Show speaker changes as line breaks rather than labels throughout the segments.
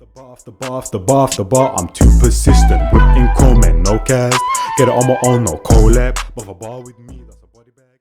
Off the bar, I'm too persistent. With income and no cast. Get it on my own, no collab. But a bar with me, that's a body bag.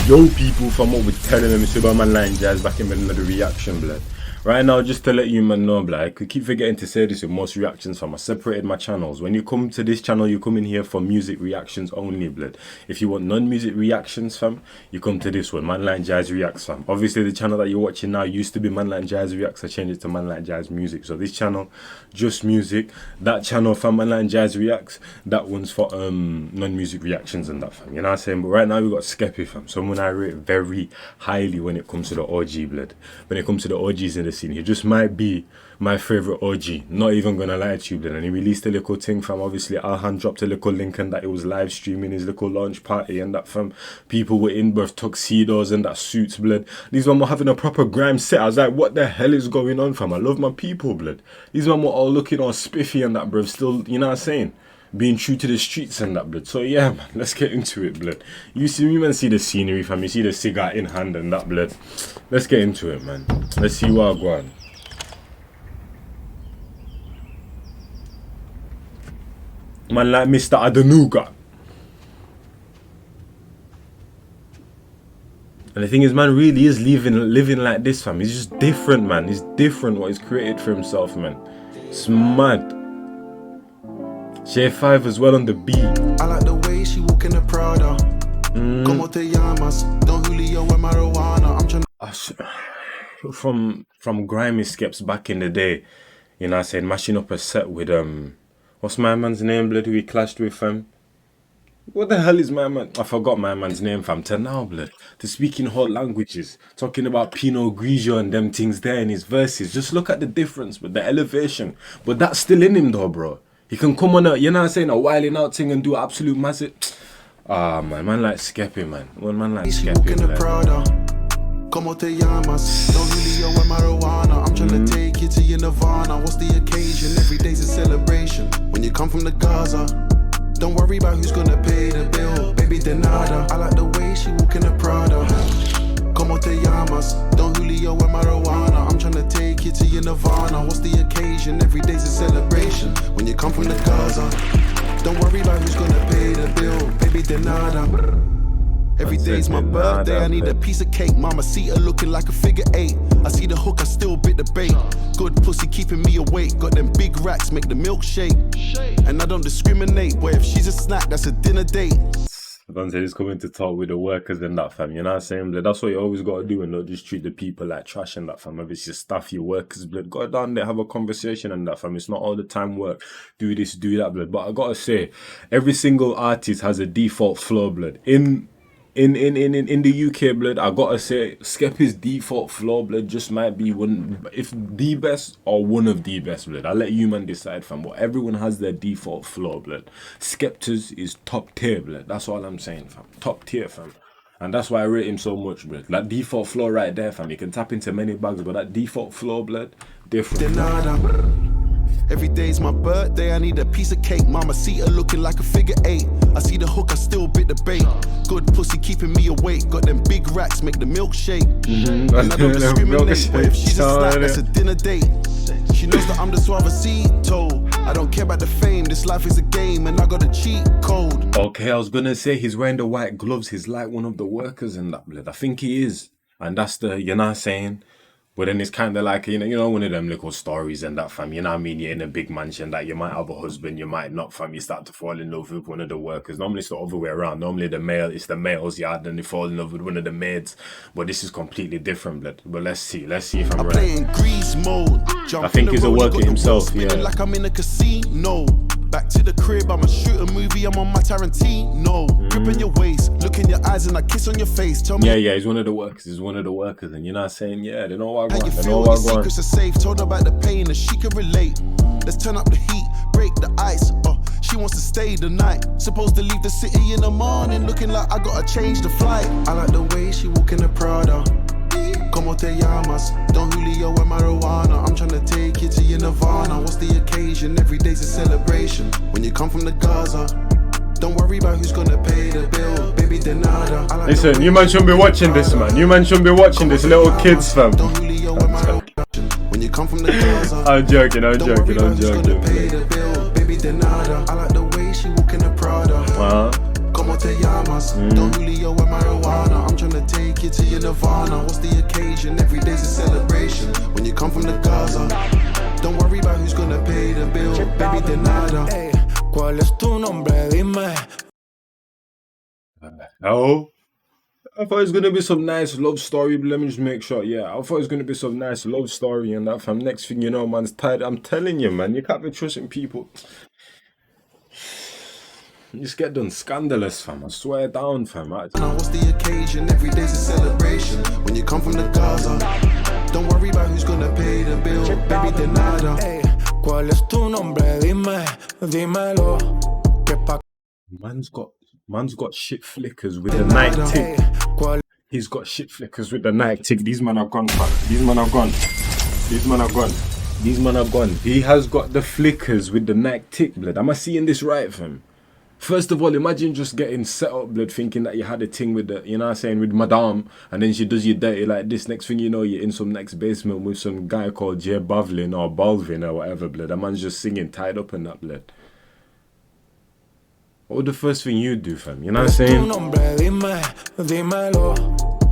Yo people, from what we're telling them, it's about my line jazz back in another reaction, blood. Right now, just to let you man know, blood, I could keep forgetting to say this with most reactions fam. I separated my channels. When you come to this channel, you come in here for music reactions only, blood. If you want non-music reactions, fam, you come to this one, Manline Jazz Reacts, fam. Obviously, the channel that you're watching now used to be Manline Jazz Reacts. I changed it to Manline Jazz Music. So this channel, just music. That channel, fam, Manline Jazz Reacts. That one's for non-music reactions and that, fam. You know what I'm saying? But right now, we got Skepta, fam. Someone I rate very highly when it comes to the OG, blood. When it comes to the OGs in the scene, he just might be my favorite OG. Not even gonna lie to you, blood. And he released a little thing, fam. Obviously, Alhan dropped a little link and that it was live streaming his little launch party and that, fam. People were in birth tuxedos and that suits, blood. These men were having a proper grime set. I was like, what the hell is going on, fam? I love my people, blood. These men were all looking all spiffy and that, bruv. Still, you know what I'm saying? Being true to the streets and that, blood. So yeah, man, let's get into it, blood. You man see the scenery, fam. You see the cigar in hand and that, blood. Let's get into it, man. Let's see what I go on. Man like Mr. Adanuga. And the thing is, man really is living like this, fam. He's just different, man. He's different what he's created for himself, man. It's mad. J5 as well on the beat.
I like the way she walk in the Prada. Como te llamas? Don Julio and marijuana. I'm trying
from grimy Skeps back in the day, you know, I said mashing up a set with what's my man's name, blood, who he clashed with, fam? What the hell is my man? I forgot my man's name, fam. To now, blood, to speak in whole languages, talking about Pinot Grigio and them things there in his verses. Just look at the difference, but the elevation. But that's still in him though, bro. He can come on a, you know what I'm saying, a wilding out thing and do absolute massive. Ah, man like Skepta, man. One man like Skepta,
Como te llamas? Don Julio and marijuana. I'm trying to take you to your Nirvana. What's the occasion? Every day's a celebration. When you come from the Gaza, don't worry about who's gonna pay the bill. Baby, de nada. I like the way she walk in the Prada. Como te llamas? Don Julio and marijuana. I'm trying to take you to your Nirvana. What's the occasion? Every day's a celebration. When you come from the Gaza, don't worry about who's gonna pay the bill. Baby, de nada. Every day's my birthday, I need a piece of cake. Mama see her looking like a figure 8. I see the hook, I still bit the bait. Good pussy keeping me awake. Got them big racks, make the milk shake. And I don't discriminate, boy, if she's a snack, that's a dinner date.
Don't say he's coming to talk with the workers and that, fam. You know what I'm saying, blood? That's what you always got to do and not just treat the people like trash and that, fam. If it's your staff, your workers, blood, go down there, have a conversation and that, fam. It's not all the time work. Do this, do that, blood. But I got to say, every single artist has a default flow, blood. In the UK, blood, I gotta say, Skepta's default flow, blood, just might be one, if the best or one of the best, blood. I'll let you man decide, fam. But everyone has their default flow, blood. Skepta's is top tier, blood. That's all I'm saying, fam. Top tier, fam. And that's why I rate him so much, blood. That default flow right there, fam. You can tap into many bags, but that default flow, blood, different.
Every day's my birthday, I need a piece of cake. Mama see her looking like a figure 8. I see the hook, I still bit the bait. Good pussy keeping me awake. Got them big racks, make the milk shake. And I don't discriminate, but if she's a snack, that's a dinner date. She knows that I'm the suavecito. I don't care about the fame, this life is a game and I got a cheat code.
Okay, I was gonna say he's wearing the white gloves. He's like one of the workers in that, blood. I think he is. And that's the, you know what I'm saying? But then it's kind of like, you know, one of them little stories and that, fam. You know what I mean? You're in a big mansion that you might have a husband, you might not, fam. You start to fall in love with one of the workers. Normally it's the other way around. Normally it's the male's yard and they fall in love with one of the maids. But this is completely different, blood. But let's see if I'm right.
Playing grease mode.
I think he's a worker himself, yeah.
Like I'm in a casino. Back to the crib, I'ma shoot a movie, I'm on my Tarantino. Grip in your waist, look in your eyes and I kiss on your face. Tell me.
Yeah, he's one of the workers, and you're not saying, yeah, they know what I want.
You feel your secrets are safe, told her about the pain that she can relate. Let's turn up the heat, break the ice. She wants to stay the night. Supposed to leave the city in the morning, looking like I gotta change the flight. I like the way she walk in the Prada. Como te llamas? Don Julio and marijuana. I'm trying to take you to your Nirvana. What's the occasion? Every day's a celebration. When you come from the Gaza, don't worry about who's gonna pay the bill. Baby, de nada. Like
listen, you man shouldn't be watching this, man. You man shouldn't be watching this, little kids, fam.
Don Julio and marijuana. When you come from the Gaza.
I'm joking, I'm
Don't worry
joking,
about
I'm
who's gonna
joking.
pay the bill. Baby, de nada. I like the way she walk in the Prada. Como te llamas? Don't Julio and marijuana. I'm tryna take you to your Nirvana. What's the occasion? Every day's a celebration. When you come from the Gaza, don't worry about who's gonna pay the bill. Baby, de nada.
Hey, ¿cuál es tu nombre? Dime.
Oh, I thought it was gonna be some nice love story, but let me just make sure. Yeah, I thought it was gonna be some nice love story and that, fam. Next thing you know, man's tired. I'm telling you, man, you can't be trusting people. You just get done scandalous, fam. I swear down, fam.
Now what's the occasion? Every day's a celebration. When you come from the Gaza, don't worry about who's gonna pay the bill. Baby, de nada.
Hey, ¿cuál es tu nombre? Dime, dímelo. Que pa'
Man's got shit flickers with the night tick. He's got shit flickers with the night tick. These men are gone, fam. These men are gone. These men are gone. These men are gone. He has got the flickers with the night tick, blood. Am I seeing this right, fam? First of all, imagine just getting set up, blood, thinking that you had a thing with the, you know what I'm saying, with Madame, and then she does you dirty like this. Next thing you know, you're in some next basement with some guy called Balvin or Balvin or whatever, blood. That man's just singing tied up in that, blood. What would the first thing you do, fam? You know what I'm saying?
Tu nombre, dime, dímelo.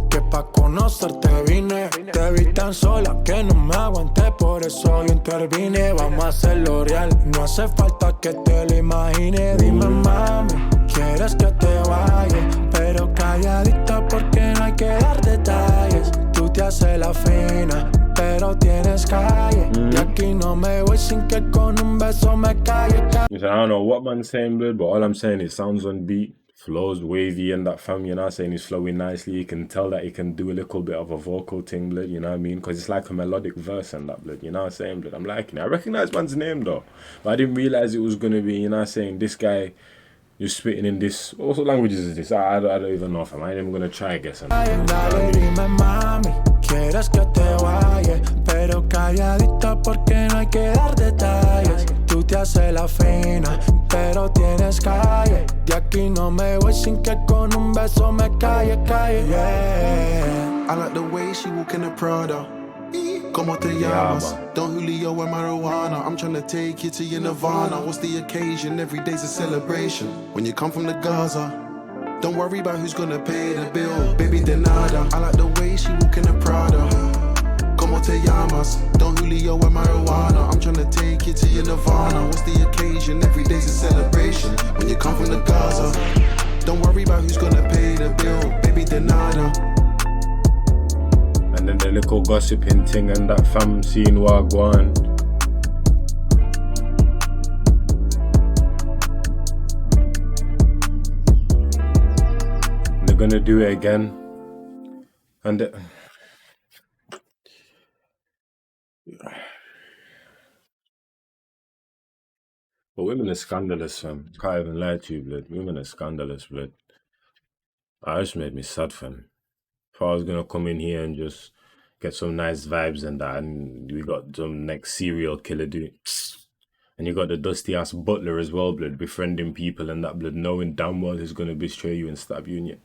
Que pa' conocerte vine. Te vi tan sola que no me aguanté, por eso yo intervine. Vamos a hacerlo real, no hace falta que te lo imagine. Dime, mami, quieres que te vaya, pero calladita porque no hay que dar detalles. Tú te haces la fina, pero tienes calle. Y aquí no me voy sin que con un beso me calle.
Listen, I don't know what man's saying, blood, but all I'm saying is sounds on beat, flows wavy, and that, fam. You know what I'm saying? He's flowing nicely. You can tell that he can do a little bit of a vocal thing, blood. You know what I mean? Because it's like a melodic verse and that, blood. You know what I'm saying, blood? I'm liking it. I recognize man's name though, but I didn't realize it was gonna be, you know what I'm saying, this guy just spitting in this. What sort of languages is this? I don't even know, fam. I ain't even gonna try guess.
Dale, dime, mami, quieres que te vaya, pero calladita porque no hay que dar detalles. Tú te haces la fina, pero tienes calle. De aquí no me voy sin que con un beso me calle, yeah.
I like the way she walk in the Prada. Como te llamas? Don't Julio and marijuana. I'm tryna take you to your Nirvana. What's the occasion? Every day's a celebration. When you come from the Gaza, don't worry about who's gonna pay the bill. Baby, de nada. I like the way she walk in the Prada. Como te llamas? Don't Julio and marijuana. I'm tryna take you to your Nirvana. What's the occasion? Every day's a celebration. When you come from the Gaza, don't worry about who's gonna pay the bill. Baby, de nada.
And then the little gossiping thing and that, fam, seeing what go on. They're gonna do it again. And but women are scandalous, fam. Can't even lie to you, blood. Women are scandalous, blood. That just made me sad, fam. If I was gonna come in here and just get some nice vibes and that, and we got some next serial killer dude, and you got the dusty ass butler as well, blood, befriending people and that, blood, knowing damn well he's gonna betray you and stab you in your...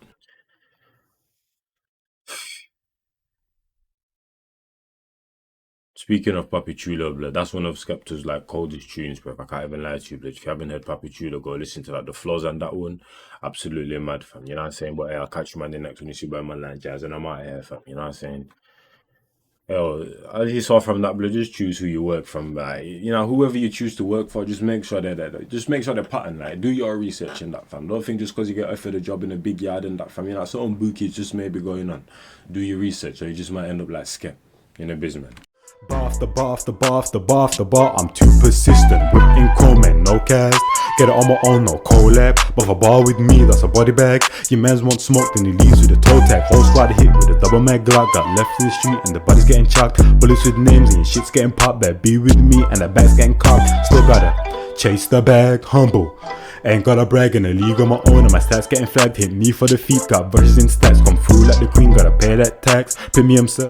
Speaking of Papi Chulo, blood, that's one of Skepta's like coldest tunes, bro. I can't even lie to you, blood. If you haven't heard Papi Chulo, go listen to that. The flows on that one, absolutely mad, fam. You know what I'm saying? But hey, I'll catch you man the next one you see by my line jazz, and I'm out here, fam. You know what I'm saying? Yo, as you saw from that, blood, just choose who you work from. Like, you know, whoever you choose to work for, just make sure just make sure they're pattern. Like, do your research in that, fam. Don't think just because you get offered a job in a big yard and that, fam. You know, certain bookies just may be going on. Do your research, or you just might end up like Skep in a business.
Bar after bar after bar after bar after bar, I'm too persistent. Whipping comment, no cast. Get it on my own, no collab. But for bar with me, that's a body bag. Your man's want smoke, then he leaves with a toe tag. Whole squad hit with a double mag Glock. Got left in the street and the body's getting chucked. Bullets with names and your shit's getting popped. Better be with me and that bag's getting cocked. Still gotta chase the bag, humble. Ain't gotta brag in a league on my own, and my stats getting flagged. Hit me for the feet, got verses in stats. Come through like the queen, gotta pay that tax. Premium sir.